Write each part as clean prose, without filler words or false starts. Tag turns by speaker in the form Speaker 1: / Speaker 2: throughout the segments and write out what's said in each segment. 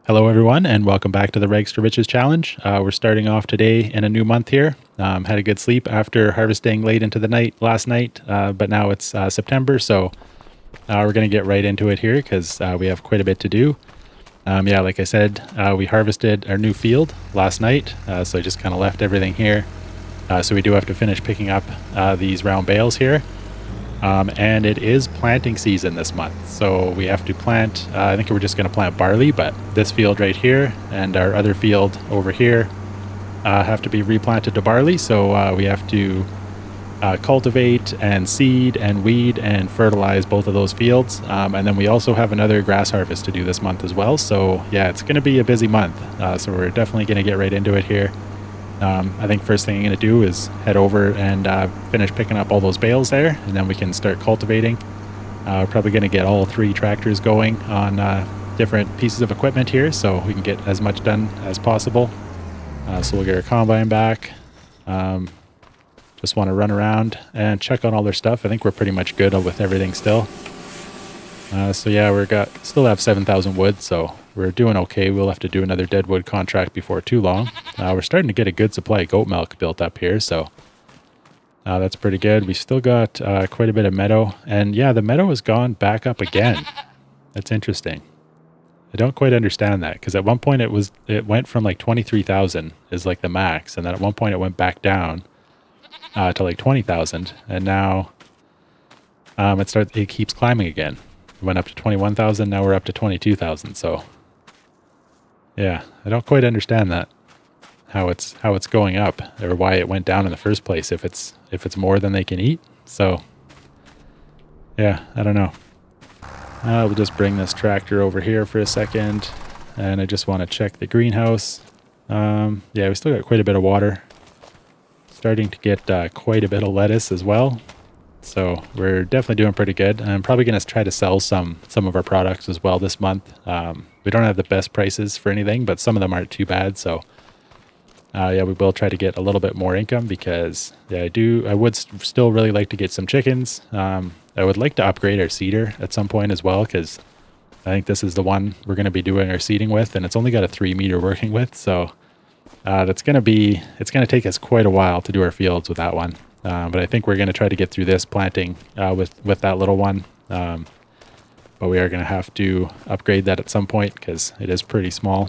Speaker 1: Hello everyone and welcome back to the Rags to Riches Challenge. We're starting off today in a new month here. Had a good sleep after harvesting late into the night last night, but now it's September, so we're going to get right into it here because we have quite a bit to do. Yeah, like I said, we harvested our new field last night, so I just kind of left everything here. So we do have to finish picking up these round bales here. And it is planting season this month, so we have to plant, I think we're just going to plant barley, but this field right here and our other field over here have to be replanted to barley, so we have to cultivate and seed and weed and fertilize both of those fields, and then we also have another grass harvest to do this month as well, so yeah, it's going to be a busy month, so we're definitely going to get right into it here. I think first thing I'm going to do is head over and finish picking up all those bales there, and then we can start cultivating. We're probably going to get all 3 tractors going on different pieces of equipment here, so we can get as much done as possible. So we'll get our combine back. Just want to run around and check on all their stuff. I think we're pretty much good with everything still. So yeah, still have 7,000 wood, so we're doing okay. We'll have to do another deadwood contract before too long. We're starting to get a good supply of goat milk built up here, so that's pretty good. We still got quite a bit of meadow, and yeah, the meadow has gone back up again. That's interesting. I don't quite understand that, because at one point it went from like 23,000 is like the max, and then at one point it went back down to like 20,000, and now it keeps climbing again. It went up to 21,000, now we're up to 22,000, so yeah, I don't quite understand that, how it's going up, or why it went down in the first place if it's more than they can eat. So yeah, I don't know. We'll just bring this tractor over here for a second, and I just want to check the greenhouse. Yeah, we still got quite a bit of water. Starting to get quite a bit of lettuce as well. So we're definitely doing pretty good. I'm probably going to try to sell some of our products as well this month. We don't have the best prices for anything, but some of them aren't too bad. So yeah, we will try to get a little bit more income because yeah, I would still really like to get some chickens. I would like to upgrade our seeder at some point as well, because I think this is the one we're going to be doing our seeding with, and it's only got a 3-meter working width. So it's going to take us quite a while to do our fields with that one. But I think we're going to try to get through this planting with that little one. But we are going to have to upgrade that at some point because it is pretty small.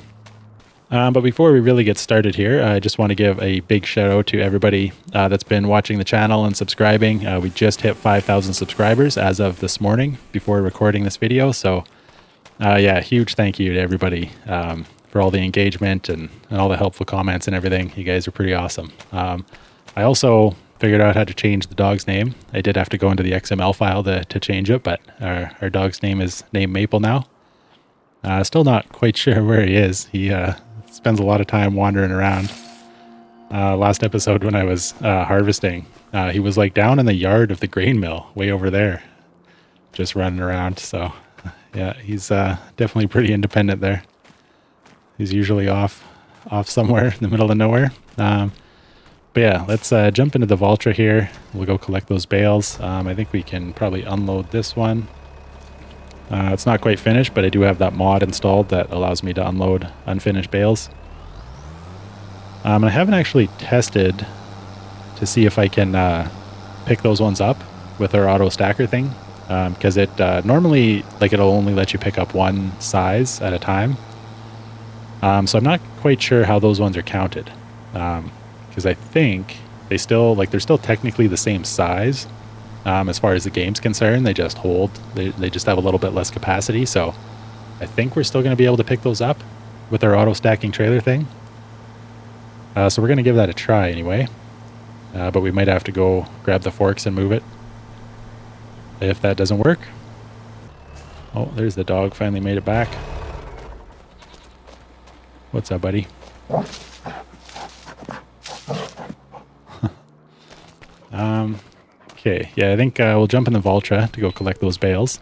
Speaker 1: But before we really get started here, I just want to give a big shout out to everybody that's been watching the channel and subscribing. We just hit 5,000 subscribers as of this morning before recording this video. So yeah, huge thank you to everybody for all the engagement and all the helpful comments and everything. You guys are pretty awesome. I also figured out how to change the dog's name. I did have to go into the XML file to change it, but our dog's name is named Maple now. Still not quite sure where he is. He spends a lot of time wandering around. Last episode when I was harvesting, he was like down in the yard of the grain mill, way over there, just running around. So yeah, he's definitely pretty independent there. He's usually off somewhere in the middle of nowhere. But yeah, let's jump into the Valtra here. We'll go collect those bales. I think we can probably unload this one. It's not quite finished, but I do have that mod installed that allows me to unload unfinished bales. I haven't actually tested to see if I can pick those ones up with our auto stacker thing, because it normally, like, it'll only let you pick up one size at a time. So I'm not quite sure how those ones are counted. Because I think they're still technically the same size as far as the game's concerned. They just they just have a little bit less capacity. So I think we're still going to be able to pick those up with our auto stacking trailer thing. So we're going to give that a try anyway. But we might have to go grab the forks and move it if that doesn't work. Oh, there's the dog, finally made it back. What's up, buddy? Okay, yeah, I think we'll jump in the Valtra to go collect those bales.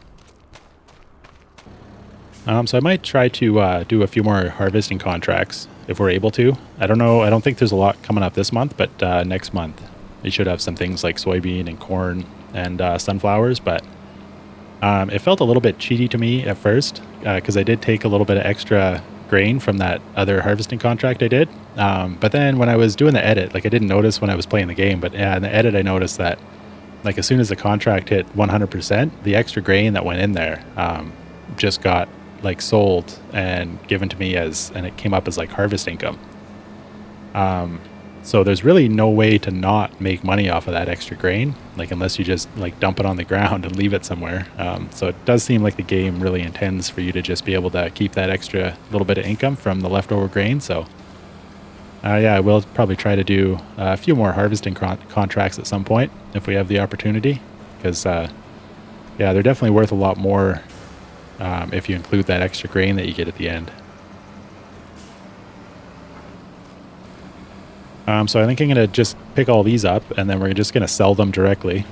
Speaker 1: So I might try to do a few more harvesting contracts if we're able to. I don't know, I don't think there's a lot coming up this month, but next month we should have some things like soybean and corn and sunflowers, but it felt a little bit cheaty to me at first because I did take a little bit of extra grain from that other harvesting contract I did. But then when I was doing the edit, like I didn't notice when I was playing the game, but yeah, in the edit I noticed that like as soon as the contract hit 100%, the extra grain that went in there just got like sold and given to me and it came up as like harvest income. So there's really no way to not make money off of that extra grain, like unless you just like dump it on the ground and leave it somewhere. So it does seem like the game really intends for you to just be able to keep that extra little bit of income from the leftover grain. So yeah, I will probably try to do a few more harvesting contracts at some point if we have the opportunity, because yeah, they're definitely worth a lot more if you include that extra grain that you get at the end. So I think I'm going to just pick all these up and then we're just going to sell them directly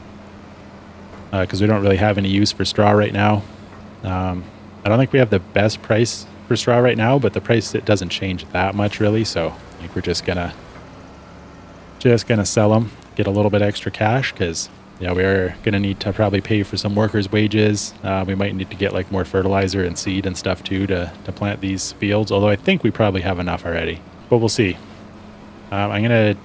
Speaker 1: because we don't really have any use for straw right now. I don't think we have the best price for straw right now, but the price, it doesn't change that much really. So I think we're just gonna sell them, get a little bit extra cash because yeah, we are going to need to probably pay for some workers' wages. We might need to get like more fertilizer and seed and stuff too to plant these fields, although I think we probably have enough already, but we'll see. I'm going to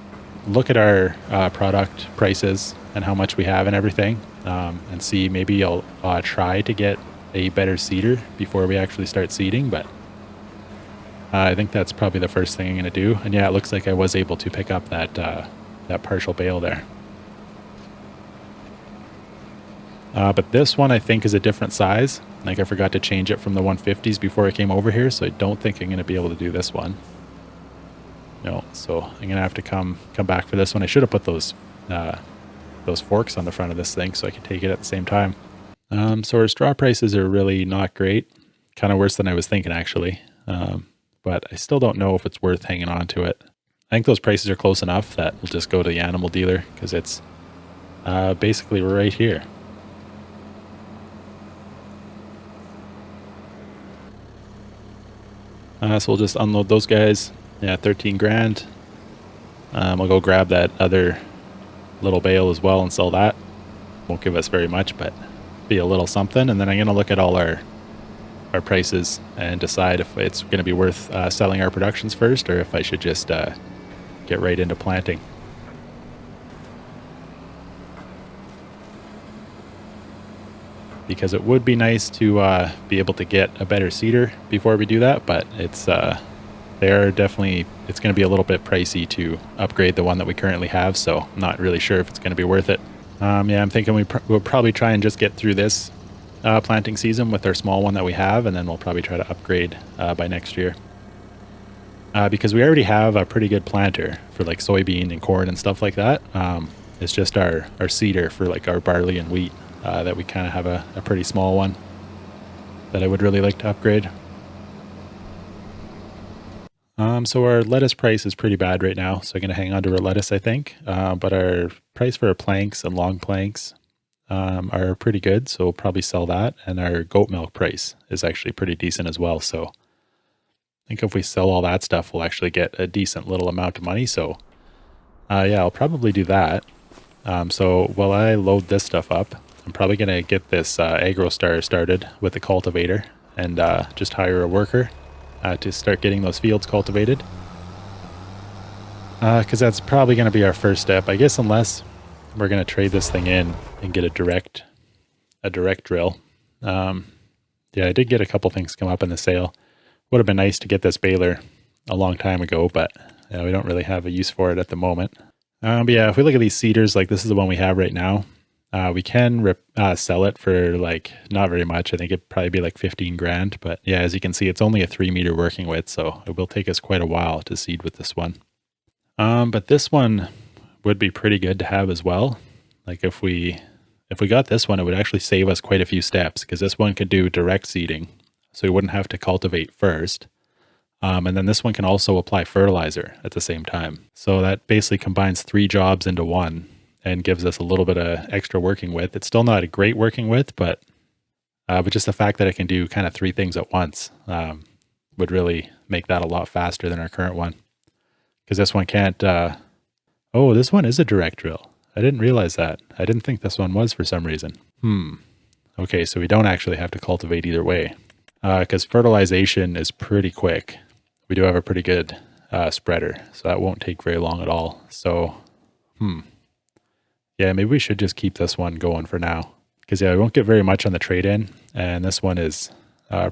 Speaker 1: look at our product prices and how much we have and everything and see, maybe I'll try to get a better seeder before we actually start seeding, but I think that's probably the first thing I'm going to do. And yeah, it looks like I was able to pick up that partial bale there. But this one I think is a different size. Like I forgot to change it from the 150s before I came over here, so I don't think I'm going to be able to do this one. No, so I'm gonna have to come back for this one. I should have put those forks on the front of this thing so I could take it at the same time. So our straw prices are really not great, kind of worse than I was thinking actually. But I still don't know if it's worth hanging on to it. I think those prices are close enough that we'll just go to the animal dealer because it's basically right here. So we'll just unload those guys. Yeah, 13 grand. I'll go grab that other little bale as well and sell that. Won't give us very much, but be a little something. And then I'm going to look at all our prices and decide if it's going to be worth selling our productions first or if I should just get right into planting. Because it would be nice to be able to get a better seeder before we do that, but it's it's going to be a little bit pricey to upgrade the one that we currently have, so I'm not really sure if it's going to be worth it. Yeah, I'm thinking we'll probably try and just get through this planting season with our small one that we have, and then we'll probably try to upgrade by next year. Because we already have a pretty good planter for like soybean and corn and stuff like that. It's just our seeder for like our barley and wheat that we kind of have a pretty small one that I would really like to upgrade. So our lettuce price is pretty bad right now, so I'm going to hang on to our lettuce, I think. But our price for our planks and long planks are pretty good, so we'll probably sell that. And our goat milk price is actually pretty decent as well. So I think if we sell all that stuff, we'll actually get a decent little amount of money. So yeah, I'll probably do that. So while I load this stuff up, I'm probably going to get this AgroStar started with the cultivator and just hire a worker to start getting those fields cultivated. Because that's probably going to be our first step, I guess, unless we're going to trade this thing in and get a direct drill. Yeah, I did get a couple things come up in the sale. Would have been nice to get this baler a long time ago, but we don't really have a use for it at the moment. But yeah, if we look at these seeders, like this is the one we have right now. We can sell it for like not very much. I think it'd probably be like 15 grand. But yeah, as you can see, it's only a 3 meter working width, so it will take us quite a while to seed with this one. But this one would be pretty good to have as well. Like if we got this one, it would actually save us quite a few steps because this one could do direct seeding, so we wouldn't have to cultivate first. And then this one can also apply fertilizer at the same time. So that basically combines 3 jobs into one and gives us a little bit of extra working width. It's still not a great working width, but just the fact that it can do kind of 3 things at once would really make that a lot faster than our current one. Because this one can't... oh, this one is a direct drill. I didn't realize that. I didn't think this one was for some reason. Okay, so we don't actually have to cultivate either way. because fertilization is pretty quick. We do have a pretty good spreader, so that won't take very long at all. So, yeah, maybe we should just keep this one going for now. Because, yeah, we won't get very much on the trade-in, and this one is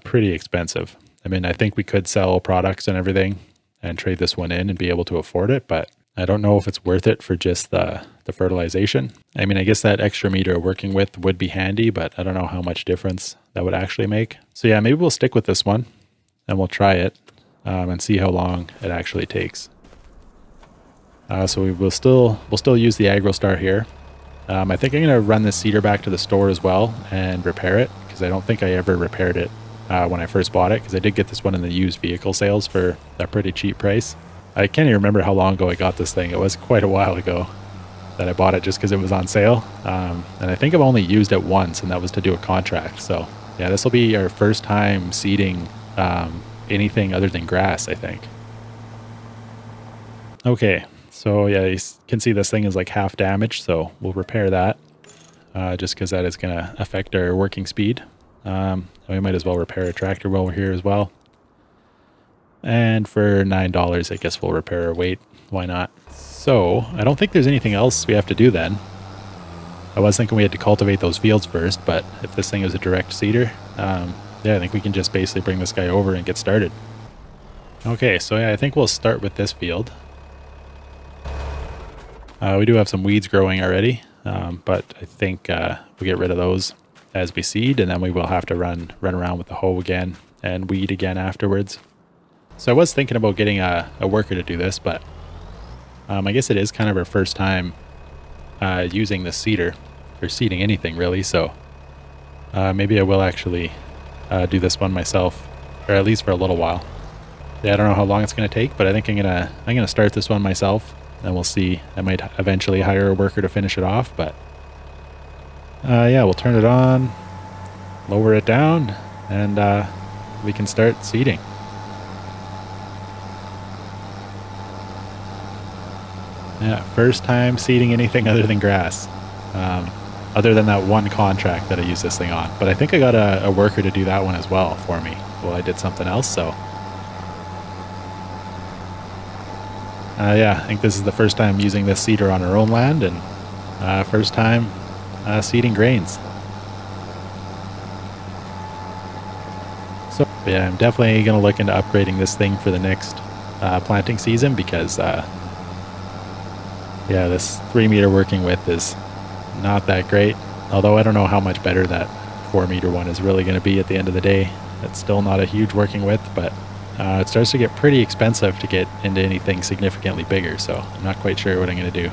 Speaker 1: pretty expensive. I mean, I think we could sell products and everything and trade this one in and be able to afford it, but I don't know if it's worth it for just the fertilization. I mean, I guess that extra meter working with would be handy, but I don't know how much difference that would actually make. So yeah, maybe we'll stick with this one and we'll try it and see how long it actually takes. So we'll still use the AgroStar here. I think I'm going to run this seeder back to the store as well and repair it, because I don't think I ever repaired it when I first bought it, because I did get this one in the used vehicle sales for a pretty cheap price. I can't even remember how long ago I got this thing. It was quite a while ago that I bought it just because it was on sale. And I think I've only used it once, and that was to do a contract. So yeah, this will be our first time seeding anything other than grass, I think. Okay, so yeah, you can see this thing is like half damaged, so we'll repair that just because that is going to affect our working speed. We might as well repair a tractor while we're here as well. And for $9, I guess we'll repair our weight. Why not? So I don't think there's anything else we have to do then. I was thinking we had to cultivate those fields first, but if this thing is a direct seeder, yeah, I think we can just basically bring this guy over and get started. Okay, so yeah, I think we'll start with this field. We do have some weeds growing already, but I think we get rid of those as we seed, and then we will have to run around with the hoe again and weed again afterwards. So I was thinking about getting a worker to do this, but I guess it is kind of our first time using the seeder for seeding anything really. So maybe I will actually do this one myself, or at least for a little while. Yeah, I don't know how long it's going to take, but I think I'm gonna start this one myself, and we'll see. I might eventually hire a worker to finish it off, but yeah, we'll turn it on, lower it down, and we can start seeding. Yeah, first time seeding anything other than grass, other than that one contract that I used this thing on. But I think I got a worker to do that one as well for me while I did something else. So yeah, I think this is the first time using this seeder on our own land, and first time seeding grains. So yeah, I'm definitely going to look into upgrading this thing for the next planting season, because yeah, this 3 meter working width is not that great. Although I don't know how much better that 4 meter one is really going to be at the end of the day. It's still not a huge working width, but it starts to get pretty expensive to get into anything significantly bigger. So I'm not quite sure what I'm going to do.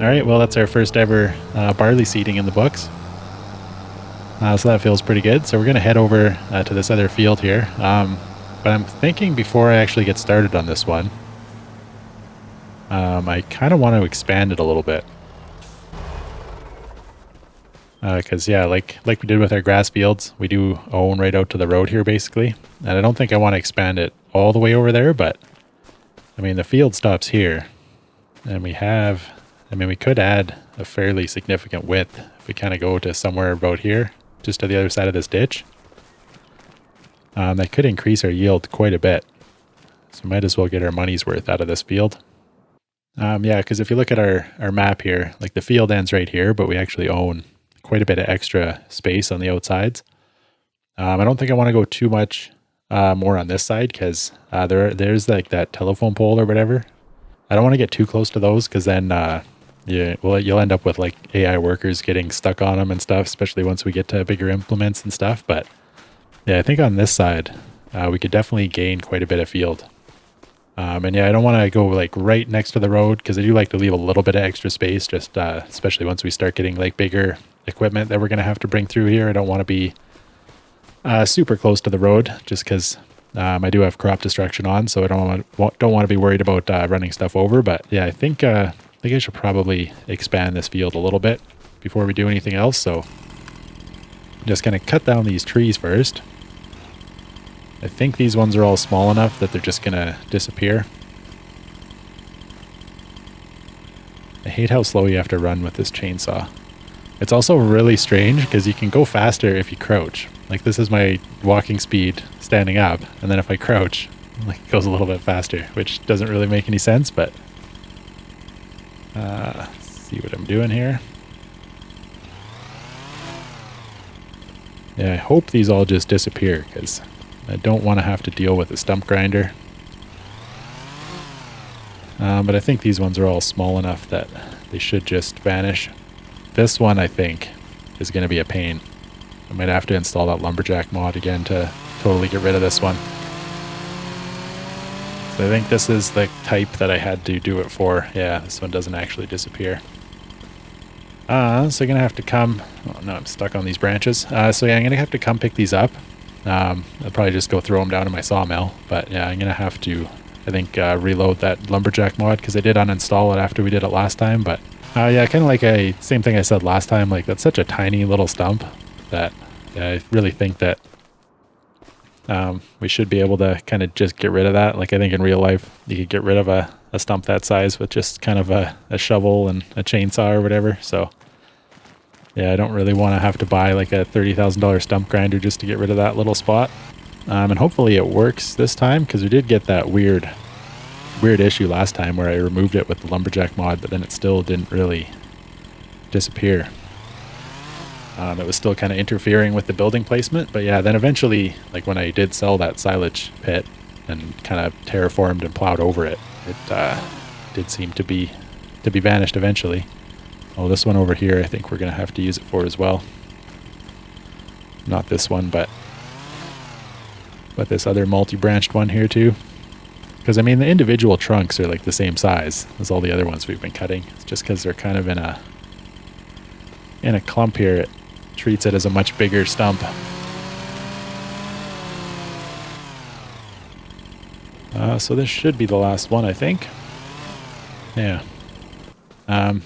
Speaker 1: All right, well, that's our first ever barley seeding in the books. So that feels pretty good. So we're going to head over to this other field here. But I'm thinking before I actually get started on this one, I kind of want to expand it a little bit. Because, yeah, like we did with our grass fields, we do own right out to the road here, basically. And I don't think I want to expand it all the way over there, but, I mean, the field stops here. And we have, I mean, we could add a fairly significant width if we kind of go to somewhere about here, just to the other side of this ditch. That could increase our yield quite a bit. So we might as well get our money's worth out of this field. Yeah, because if you look at our map here, like the field ends right here, but we actually own quite a bit of extra space on the outsides. I don't think I want to go too much more on this side because there's like that telephone pole or whatever. I don't want to get too close to those because then you'll end up with like AI workers getting stuck on them and stuff, especially once we get to bigger implements and stuff. But yeah, I think on this side, we could definitely gain quite a bit of field. And yeah, I don't want to go like right next to the road because I do like to leave a little bit of extra space, just especially once we start getting like bigger equipment that we're going to have to bring through here. I don't want to be super close to the road just because I do have crop destruction on, so I don't want to be worried about running stuff over. But yeah, I think I should probably expand this field a little bit before we do anything else. So I'm just going to cut down these trees first. I think these ones are all small enough that they're just going to disappear. I hate how slow you have to run with this chainsaw. It's also really strange because you can go faster if you crouch. Like this is my walking speed standing up, and then if I crouch, like it goes a little bit faster, which doesn't really make any sense, but let's see what I'm doing here. Yeah, I hope these all just disappear because I don't want to have to deal with a stump grinder. But I think these ones are all small enough that they should just vanish. This one, I think, is going to be a pain. I might have to install that lumberjack mod again to totally get rid of this one. So I think this is the type that I had to do it for. Yeah, this one doesn't actually disappear. So I'm going to have to come... Oh, no, I'm stuck on these branches. So yeah, I'm going to have to come pick these up. I'll probably just go throw them down in my sawmill. But yeah, I'm going to have to, I think, reload that lumberjack mod because I did uninstall it after we did it last time. But yeah, kind of like same thing I said last time. Like that's such a tiny little stump that I really think that we should be able to kind of just get rid of that. Like I think in real life, you could get rid of a stump that size with just kind of a shovel and a chainsaw or whatever. So yeah, I don't really want to have to buy like a $30,000 stump grinder just to get rid of that little spot. And hopefully it works this time because we did get that weird issue last time where I removed it with the lumberjack mod, but then it still didn't really disappear. It was still kind of interfering with the building placement, but yeah, then eventually, like when I did sell that silage pit and kind of terraformed and plowed over it, it did seem to be vanished eventually. Oh, this one over here, I think we're going to have to use it for as well. Not this one, but this other multi-branched one here too. Because I mean, the individual trunks are like the same size as all the other ones we've been cutting. It's just because they're kind of in a clump here, it treats it as a much bigger stump. So this should be the last one, I think. Yeah.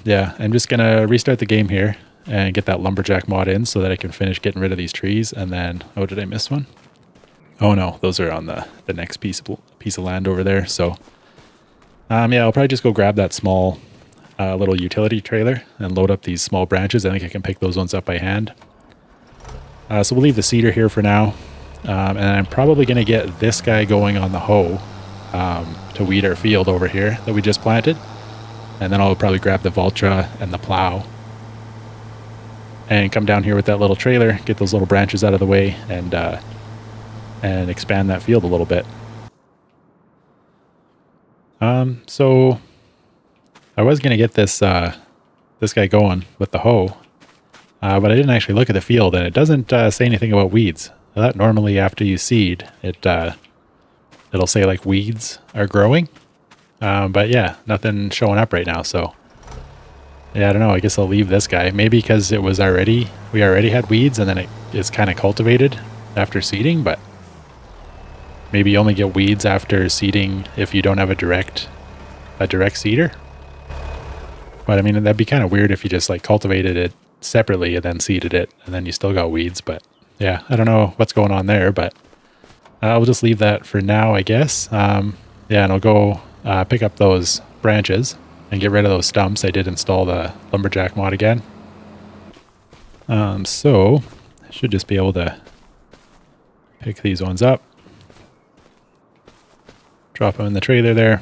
Speaker 1: Yeah, I'm just going to restart the game here and get that lumberjack mod in so that I can finish getting rid of these trees. And then, oh, did I miss one? Oh no, those are on the next piece of land over there. So, yeah, I'll probably just go grab that small little utility trailer and load up these small branches. I think I can pick those ones up by hand. So we'll leave the seeder here for now. And I'm probably going to get this guy going on the hoe to weed our field over here that we just planted. And then I'll probably grab the Valtra and the plow and come down here with that little trailer, get those little branches out of the way, and expand that field a little bit. So I was going to get this guy going with the hoe, but I didn't actually look at the field, and it doesn't say anything about weeds. I thought normally after you seed, it'll say like weeds are growing. But yeah, nothing showing up right now. So Yeah, I don't know. I guess I'll leave this guy. Maybe because we already had weeds and then it is kind of cultivated after seeding, but maybe you only get weeds after seeding if you don't have a direct seeder. But I mean, that'd be kind of weird if you just like cultivated it separately and then seeded it and then you still got weeds. But yeah, I don't know what's going on there, but we'll just leave that for now, I guess. Yeah, and I'll go pick up those branches and get rid of those stumps. I did install the lumberjack mod again. So I should just be able to pick these ones up, drop them in the trailer there,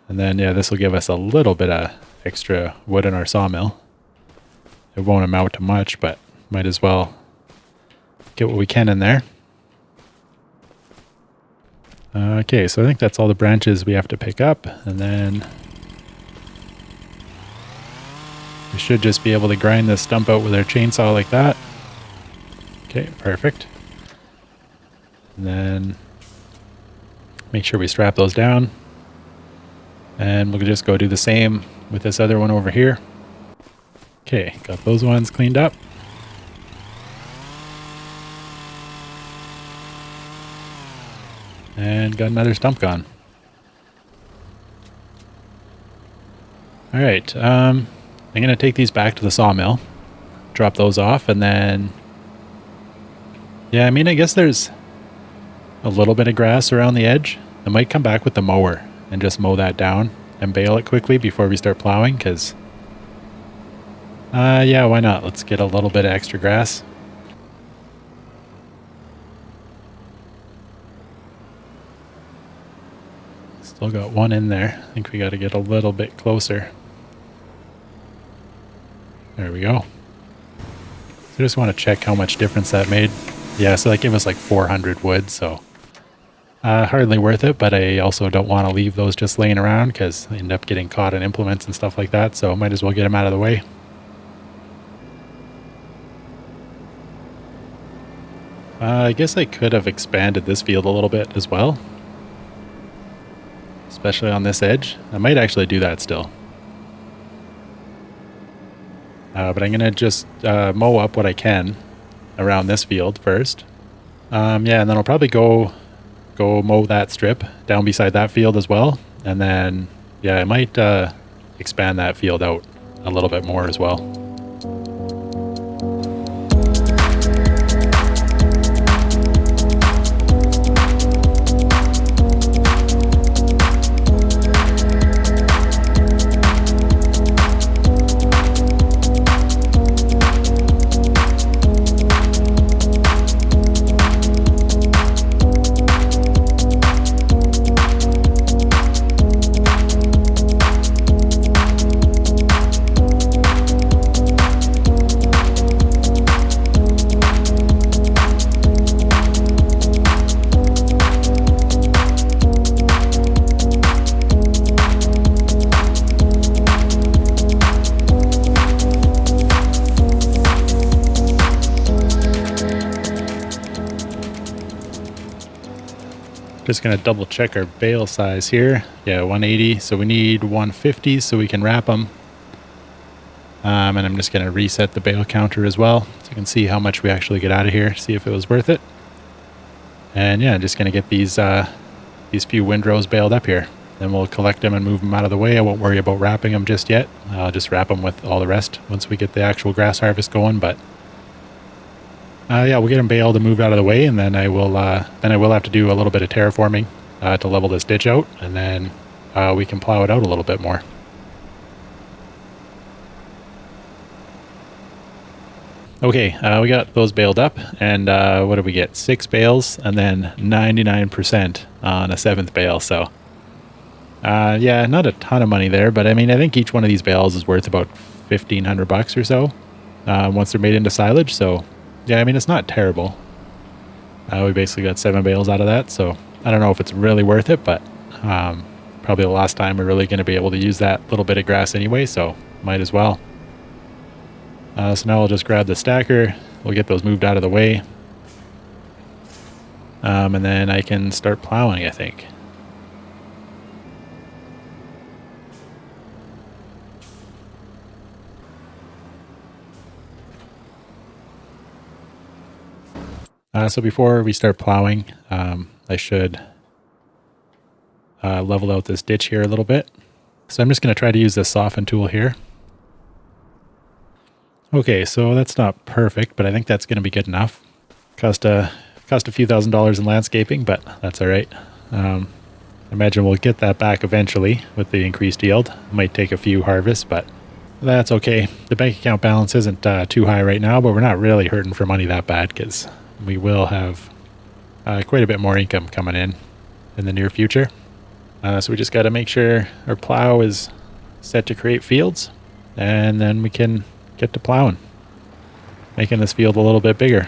Speaker 1: and then yeah, this will give us a little bit of extra wood in our sawmill. It won't amount to much, but might as well get what we can in there. Okay, so I think that's all the branches we have to pick up, and then we should just be able to grind this stump out with our chainsaw like that. Okay, perfect. And then make sure we strap those down. And we'll just go do the same with this other one over here. Okay, got those ones cleaned up. And got another stump gone. All right, I'm going to take these back to the sawmill, drop those off, and then, yeah, I mean, I guess there's a little bit of grass around the edge. I might come back with the mower and just mow that down and bale it quickly before we start plowing, because, yeah, why not? Let's get a little bit of extra grass. Still got one in there. I think we got to get a little bit closer. There we go. I just want to check how much difference that made. Yeah, so that gave us like 400 wood, so hardly worth it, but I also don't want to leave those just laying around because I end up getting caught in implements and stuff like that, so might as well get them out of the way. I guess I could have expanded this field a little bit as well, especially on this edge. I might actually do that still. But I'm going to just mow up what I can around this field first. Yeah, and then I'll probably go mow that strip down beside that field as well. And then, yeah, I might expand that field out a little bit more as well. Just going to double check our bale size here. Yeah, 180. So we need 150 so we can wrap them. And I'm just going to reset the bale counter as well so you can see how much we actually get out of here, see if it was worth it. And yeah, just going to get these few windrows baled up here. Then we'll collect them and move them out of the way. I won't worry about wrapping them just yet. I'll just wrap them with all the rest once we get the actual grass harvest going. But yeah, we'll get them baled and moved out of the way, and then I will have to do a little bit of terraforming to level this ditch out, and then we can plow it out a little bit more. Okay, we got those baled up, and what did we get? 6 bales, and then 99% on a 7th bale. So yeah, not a ton of money there, but I mean, I think each one of these bales is worth about $1,500 or so once they're made into silage. So yeah, I mean, it's not terrible. We basically got 7 bales out of that, so I don't know if it's really worth it, but probably the last time we're really going to be able to use that little bit of grass anyway, so might as well. So now I'll just grab the stacker. We'll get those moved out of the way. And then I can start plowing, I think. So before we start plowing, I should level out this ditch here a little bit. So I'm just going to try to use this soften tool here. Okay, so that's not perfect, but I think that's going to be good enough. Cost a few $1,000s in landscaping, but that's all right. I imagine we'll get that back eventually with the increased yield. It might take a few harvests, but that's okay. The bank account balance isn't too high right now, but we're not really hurting for money that bad because we will have quite a bit more income coming in the near future. So we just got to make sure our plow is set to create fields, and then we can get to plowing, making this field a little bit bigger.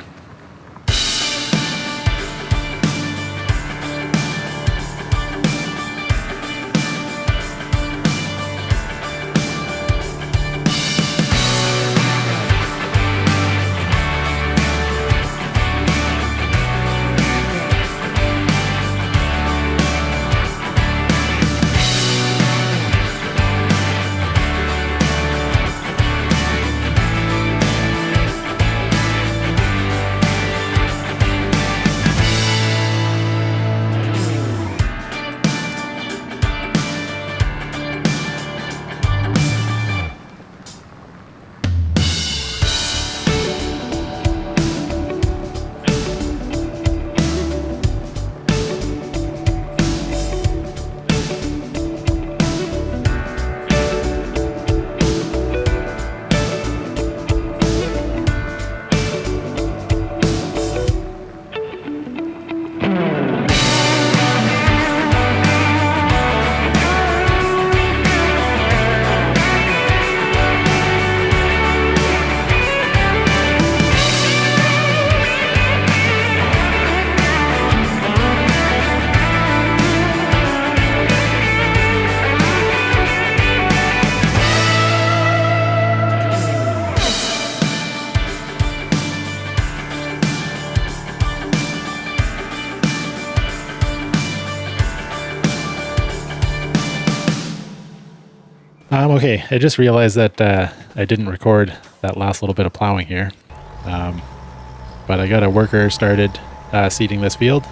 Speaker 1: Okay, I just realized that I didn't record that last little bit of plowing here. But I got a worker started seeding this field,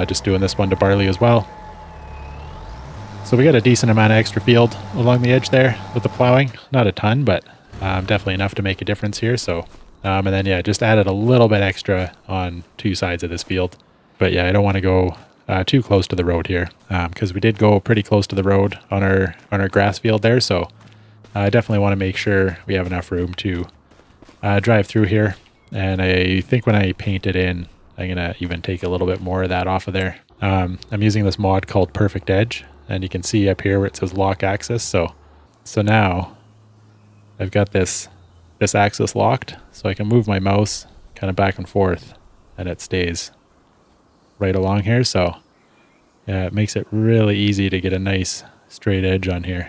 Speaker 1: just doing this one to barley as well. So we got a decent amount of extra field along the edge there with the plowing. Not a ton, but definitely enough to make a difference here. So, and then yeah, just added a little bit extra on two sides of this field. But yeah, I don't want to go too close to the road here because we did go pretty close to the road on our grass field there. So I definitely want to make sure we have enough room to drive through here. And I think when I paint it in, I'm going to even take a little bit more of that off of there. I'm using this mod called PerfectEdge, and you can see up here where it says lock axis. So now I've got this axis locked, so I can move my mouse kind of back and forth and it stays right along here. So yeah, it makes it really easy to get a nice straight edge on here.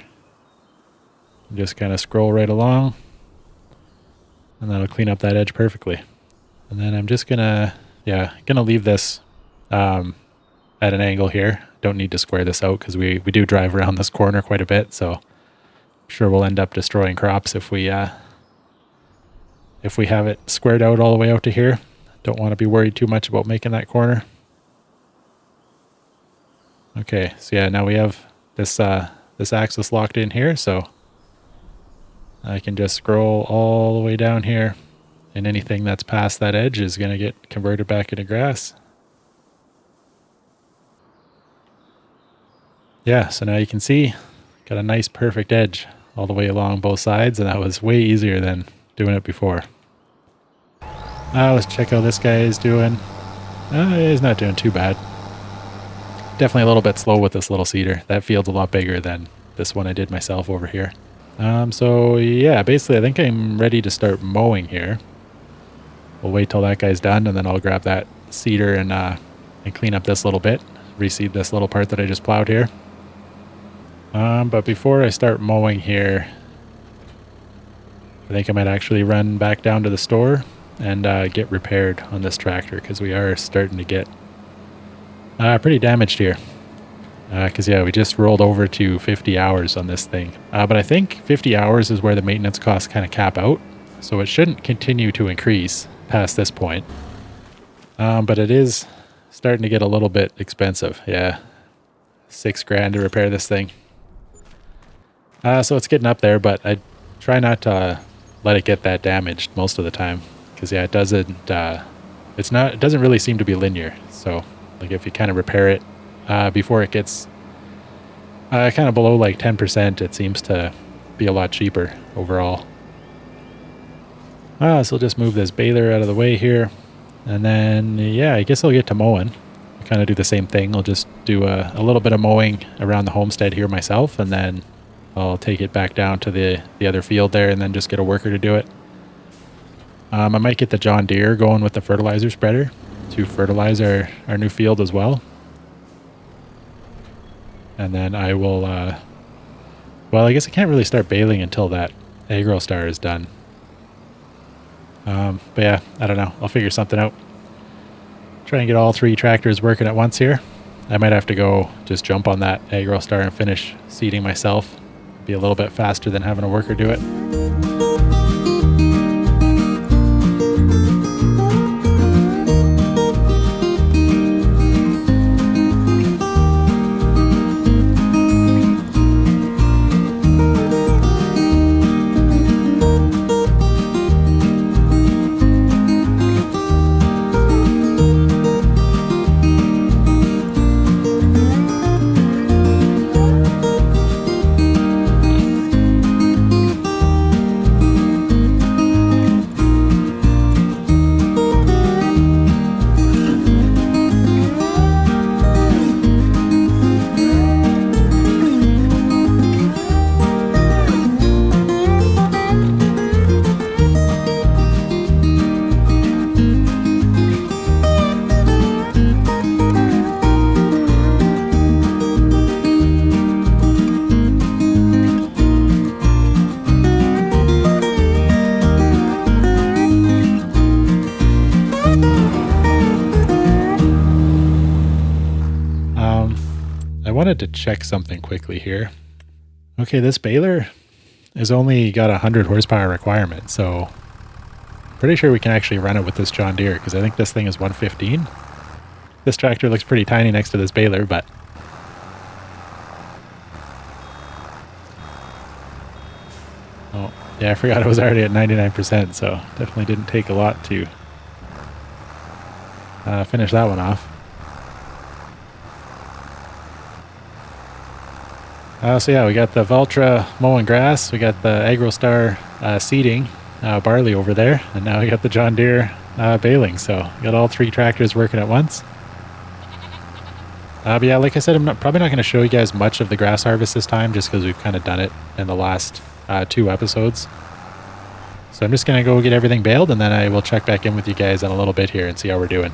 Speaker 1: Just kind of scroll right along, and that'll clean up that edge perfectly. And then I'm just gonna leave this at an angle here. Don't need to square this out because we do drive around this corner quite a bit, so I'm sure we'll end up destroying crops if we have it squared out all the way out to here. Don't want to be worried too much about making that corner. Okay, so yeah, now we have this axis locked in here, so I can just scroll all the way down here, and anything that's past that edge is going to get converted back into grass. Yeah, so now you can see, got a nice perfect edge all the way along both sides, and that was way easier than doing it before. Let's check how this guy is doing. He's not doing too bad. Definitely a little bit slow with this little seeder. That field's a lot bigger than this one I did myself over here. So yeah, basically I think I'm ready to start mowing here. We'll wait till that guy's done, and then I'll grab that seeder and clean up this little bit, reseed this little part that I just plowed here. But before I start mowing here, I think I might actually run back down to the store and get repaired on this tractor, because we are starting to get pretty damaged here. Because yeah, we just rolled over to 50 hours on this thing. But I think 50 hours is where the maintenance costs kind of cap out. So it shouldn't continue to increase past this point. But it is starting to get a little bit expensive. Yeah, $6,000 to repair this thing. So it's getting up there, but I try not to let it get that damaged most of the time, because yeah, it doesn't. It doesn't really seem to be linear. So like if you kind of repair it before it gets kind of below like 10%, it seems to be a lot cheaper overall. So we'll just move this baler out of the way here. And then, yeah, I guess I'll get to mowing. Kind of do the same thing. I'll just do a little bit of mowing around the homestead here myself, and then I'll take it back down to the other field there and then just get a worker to do it. I might get the John Deere going with the fertilizer spreader to fertilize our new field as well. And then I will, well, I guess I can't really start baling until that AgroStar is done. But yeah, I don't know. I'll figure something out. Try and get all 3 tractors working at once here. I might have to go just jump on that AgroStar and finish seeding myself. Be a little bit faster than having a worker do it. I wanted to check something quickly here. Okay, this baler has only got a 100 horsepower requirement, so pretty sure we can actually run it with this John Deere, because I think this thing is 115. This tractor looks pretty tiny next to this baler, but oh yeah, I forgot it was already at 99%, so definitely didn't take a lot to finish that one off. So yeah, we got the Valtra mowing grass, we got the AgroStar seeding barley over there, and now we got the John Deere baling. So we got all 3 tractors working at once. But yeah, like I said, I'm probably not going to show you guys much of the grass harvest this time, just because we've kind of done it in the last 2 episodes. So I'm just going to go get everything baled, and then I will check back in with you guys in a little bit here and see how we're doing.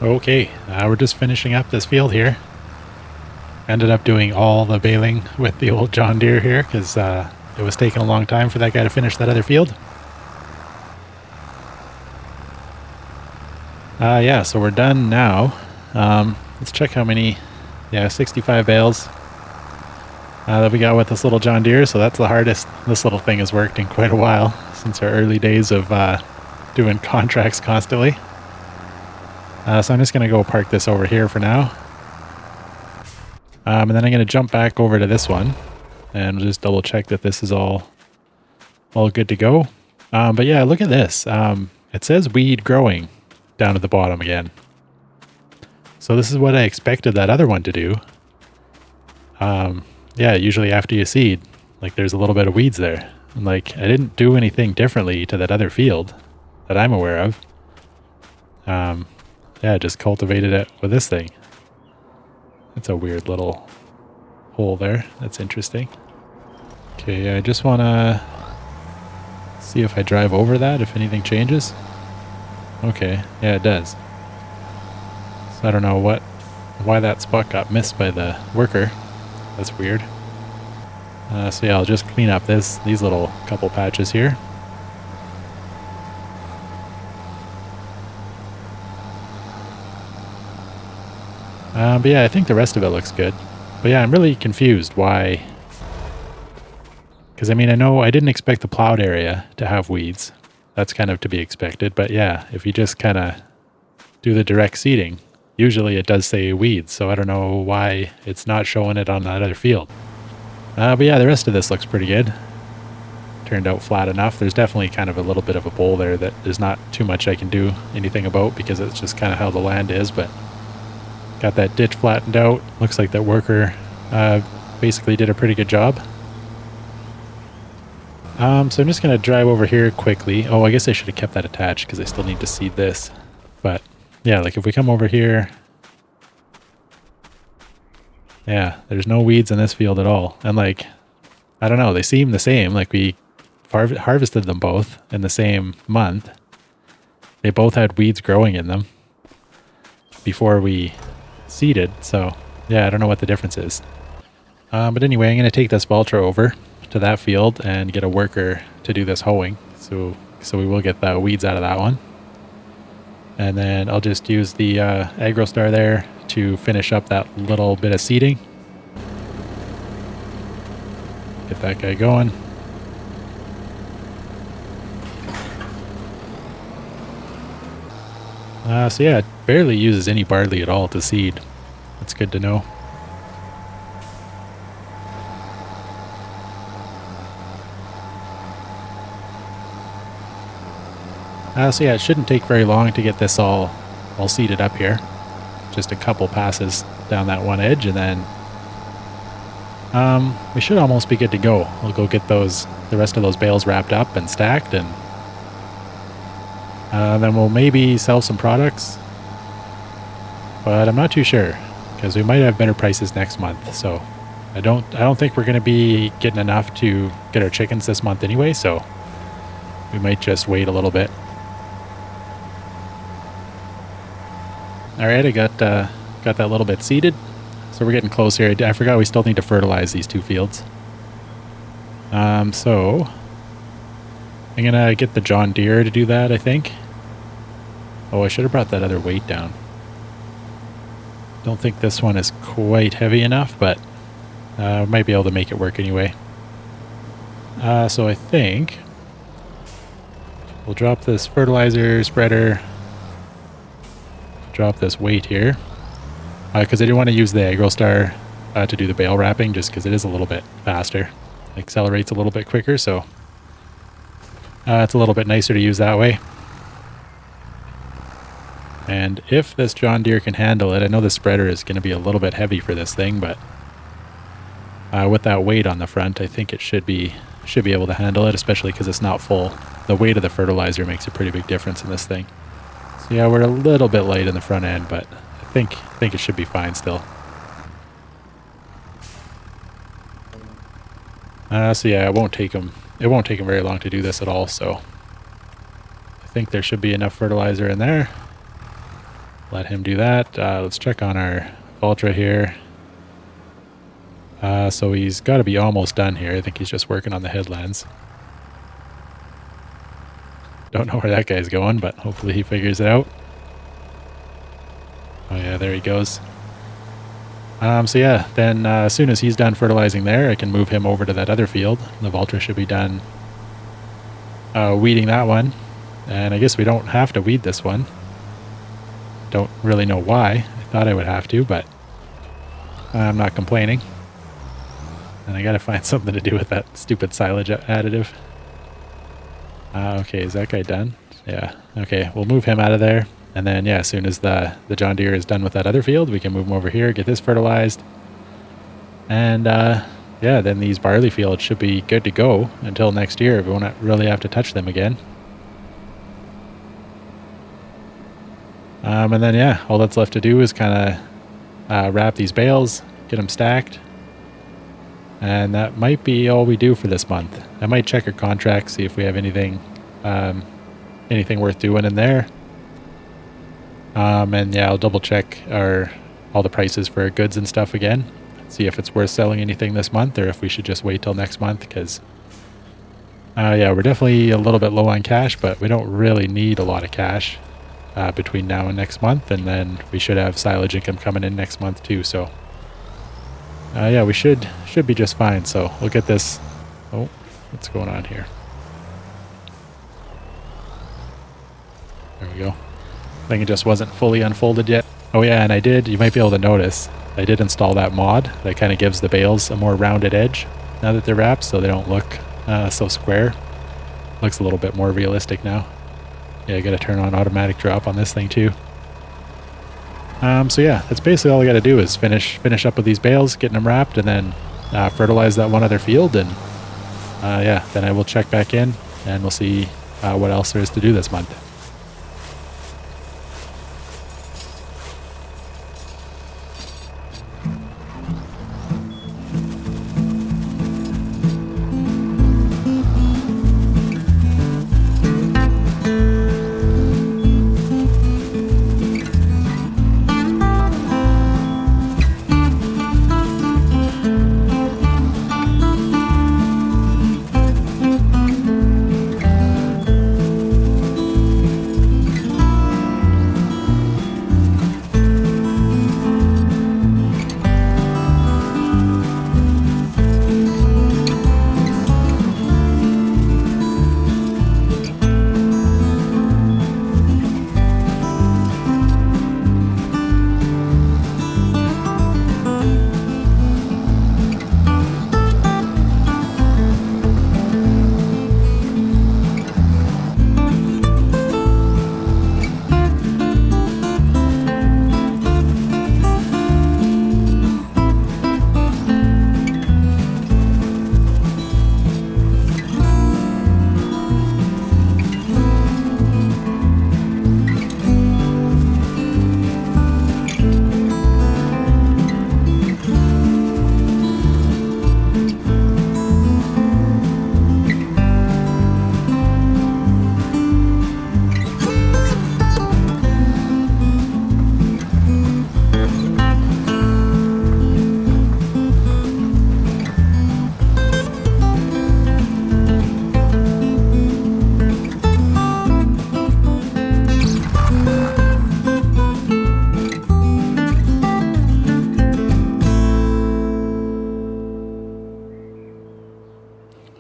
Speaker 1: Okay, we're just finishing up this field here. Ended up doing all the baling with the old John Deere here because it was taking a long time for that guy to finish that other field. Yeah, so we're done now. Let's check how many. Yeah, 65 bales that we got with this little John Deere. So that's the hardest this little thing has worked in quite a while since our early days of doing contracts constantly. So I'm just going to go park this over here for now. And then I'm going to jump back over to this one and just double check that this is all good to go. But yeah, look at this. It says weed growing down at the bottom again. So this is what I expected that other one to do. Yeah, usually after you seed, like there's a little bit of weeds there. And like I didn't do anything differently to that other field that I'm aware of. Yeah, just cultivated it with this thing. It's a weird little hole there. That's interesting. Okay, I just want to see if I drive over that, if anything changes. Okay, yeah, it does. So I don't know why that spot got missed by the worker. That's weird. So yeah, I'll just clean up these little couple patches here. But yeah, I think the rest of it looks good. But yeah, I'm really confused why. Because I mean, I know I didn't expect the plowed area to have weeds. That's kind of to be expected. But yeah, if you just kind of do the direct seeding, usually it does say weeds. So I don't know why it's not showing it on that other field. But yeah, the rest of this looks pretty good. Turned out flat enough. There's definitely kind of a little bit of a bowl there that there's not too much I can do anything about because it's just kind of how the land is. But got that ditch flattened out. Looks like that worker basically did a pretty good job. So I'm just going to drive over here quickly. Oh, I guess I should have kept that attached because I still need to seed this. But yeah, like if we come over here, yeah, there's no weeds in this field at all. And like, I don't know, they seem the same. Like we harvested them both in the same month. They both had weeds growing in them before we seeded. So yeah, I don't know what the difference is. But anyway, I'm going to take this Valtra over to that field and get a worker to do this hoeing. So we will get the weeds out of that one. And then I'll just use the AgroStar there to finish up that little bit of seeding. Get that guy going. So yeah, it barely uses any barley at all to seed. That's good to know. So yeah, it shouldn't take very long to get this all seeded up here. Just a couple passes down that one edge, and then we should almost be good to go. We'll go get the rest of those bales wrapped up and stacked, and then we'll maybe sell some products. But I'm not too sure because we might have better prices next month. So I don't think we're going to be getting enough to get our chickens this month anyway. So we might just wait a little bit. All right, I got that little bit seeded, so we're getting close here. I forgot we still need to fertilize these two fields. So I'm gonna get the John Deere to do that, I think. Oh, I should have brought that other weight down. Don't think this one is quite heavy enough, but might be able to make it work anyway. So I think we'll drop this fertilizer spreader. Drop this weight here because I do want to use the AgroStar to do the bale wrapping just because it is a little bit faster. It accelerates a little bit quicker, so it's a little bit nicer to use that way. And if this John Deere can handle it, I know the spreader is going to be a little bit heavy for this thing, but with that weight on the front, I think it should be able to handle it, especially because it's not full. The weight of the fertilizer makes a pretty big difference in this thing. So yeah, we're a little bit light in the front end, but I think it should be fine still. So yeah, it won't take them very long to do this at all. So I think there should be enough fertilizer in there. let him do that. Let's check on our Ultra here. So he's got to be almost done here. I think he's just working on the headlands. Don't know where that guy's going, but hopefully he figures it out. Oh yeah, there he goes. So yeah, then as soon as he's done fertilizing there, I can move him over to that other field. The Vulture should be done weeding that one. And I guess we don't have to weed this one. Don't really know why. I thought I would have to, but I'm not complaining. And I gotta find something to do with that stupid silage additive. Okay, is that guy done? Yeah. Okay, we'll move him out of there. And then, yeah, as soon as the John Deere is done with that other field, we can move him over here, get this fertilized. And, yeah, then these barley fields should be good to go until next year. We won't really have to touch them again. And then, yeah, all that's left to do is kind of wrap these bales, get them stacked. And that might be all we do for this month. I might check our contract, see if we have anything worth doing in there. And yeah, I'll double check all the prices for our goods and stuff again. See if it's worth selling anything this month or if we should just wait till next month, because yeah, we're definitely a little bit low on cash, but we don't really need a lot of cash between now and next month. And then we should have silage income coming in next month too. So yeah, we should be just fine. So we'll get this. Oh, what's going on here? There we go. I think it just wasn't fully unfolded yet. Oh yeah, and you might be able to notice, I did install that mod that kind of gives the bales a more rounded edge now that they're wrapped, so they don't look so square. Looks a little bit more realistic now. Yeah, I gotta turn on automatic drop on this thing too. So yeah, that's basically all I gotta do is finish up with these bales, getting them wrapped, and then fertilize that one other field, and yeah, then I will check back in and we'll see what else there is to do this month.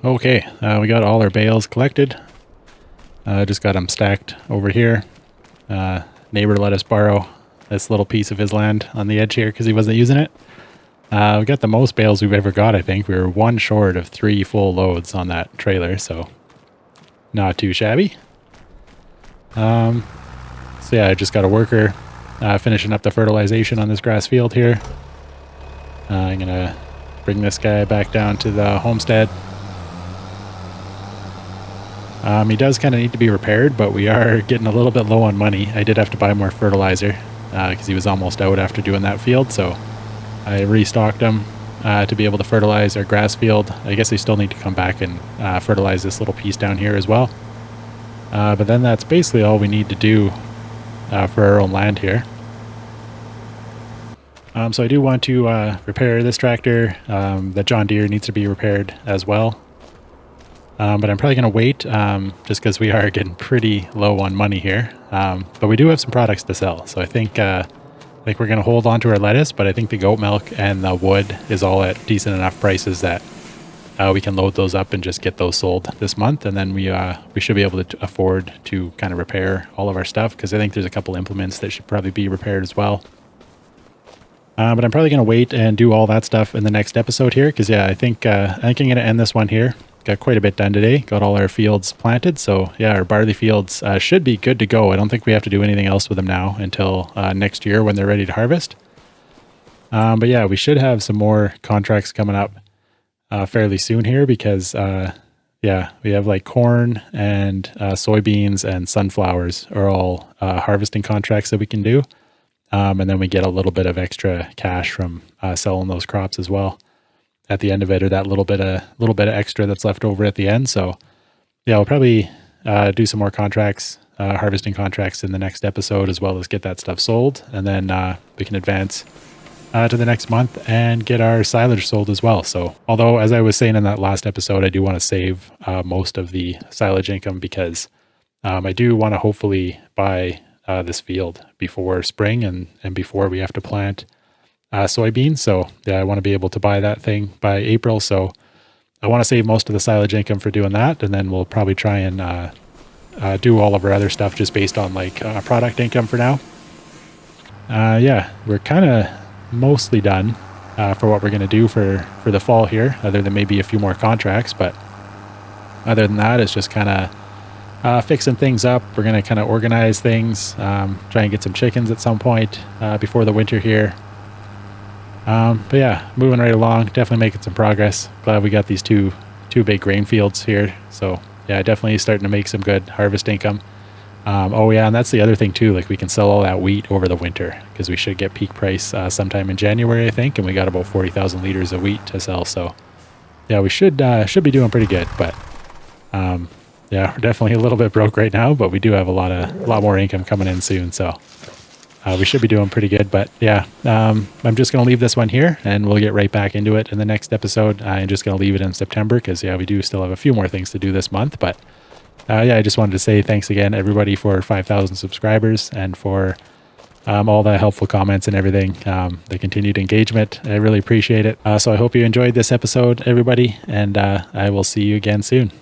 Speaker 1: Okay, we got all our bales collected. Just got them stacked over here. Neighbor let us borrow this little piece of his land on the edge here because he wasn't using it. We got the most bales we've ever got, I think. We were one short of 3 full loads on that trailer, so not too shabby. So yeah, I just got a worker finishing up the fertilization on this grass field here. I'm gonna bring this guy back down to the homestead. He does kind of need to be repaired, but we are getting a little bit low on money. I did have to buy more fertilizer because he was almost out after doing that field, so I restocked him to be able to fertilize our grass field. I guess I still need to come back and fertilize this little piece down here as well. But then that's basically all we need to do for our own land here. So I do want to repair this tractor. The John Deere needs to be repaired as well. But I'm probably going to wait just because we are getting pretty low on money here. But we do have some products to sell. So I think we're going to hold on to our lettuce, but I think the goat milk and the wood is all at decent enough prices that we can load those up and just get those sold this month. And then we should be able to afford to kind of repair all of our stuff, because I think there's a couple implements that should probably be repaired as well. But I'm probably going to wait and do all that stuff in the next episode here, because yeah, I think I'm going to end this one here. Got quite a bit done today. Got all our fields planted. So yeah, our barley fields should be good to go. I don't think we have to do anything else with them now until next year when they're ready to harvest. But yeah, we should have some more contracts coming up fairly soon here, because yeah, we have like corn and soybeans and sunflowers are all harvesting contracts that we can do. And then we get a little bit of extra cash from selling those crops as well at the end of it, or that little bit of extra that's left over at the end. So yeah, we'll probably do some more contracts, harvesting contracts in the next episode, as well as get that stuff sold. And then we can advance to the next month and get our silage sold as well. So although, as I was saying in that last episode, I do want to save most of the silage income, because I do want to hopefully buy this field before spring and before we have to plant soybeans. So yeah, I want to be able to buy that thing by April. So I want to save most of the silage income for doing that. And then we'll probably try and do all of our other stuff just based on like product income for now. Yeah, we're kind of mostly done for what we're going to do for the fall here, other than maybe a few more contracts. But other than that, it's just kind of fixing things up. We're going to kind of organize things, try and get some chickens at some point before the winter here. But yeah, moving right along, definitely making some progress. Glad we got these two big grain fields here. So yeah, definitely starting to make some good harvest income. Oh yeah, and that's the other thing too, like we can sell all that wheat over the winter, because we should get peak price sometime in January, I think, and we got about 40,000 liters of wheat to sell. So yeah, we should be doing pretty good. But yeah, we're definitely a little bit broke right now, but we do have a lot more income coming in soon. So we should be doing pretty good. But yeah, I'm just going to leave this one here, and we'll get right back into it in the next episode. I'm just going to leave it in September, because yeah, we do still have a few more things to do this month. But yeah, I just wanted to say thanks again, everybody, for 5,000 subscribers and for all the helpful comments and everything, the continued engagement. I really appreciate it. So I hope you enjoyed this episode, everybody, and I will see you again soon.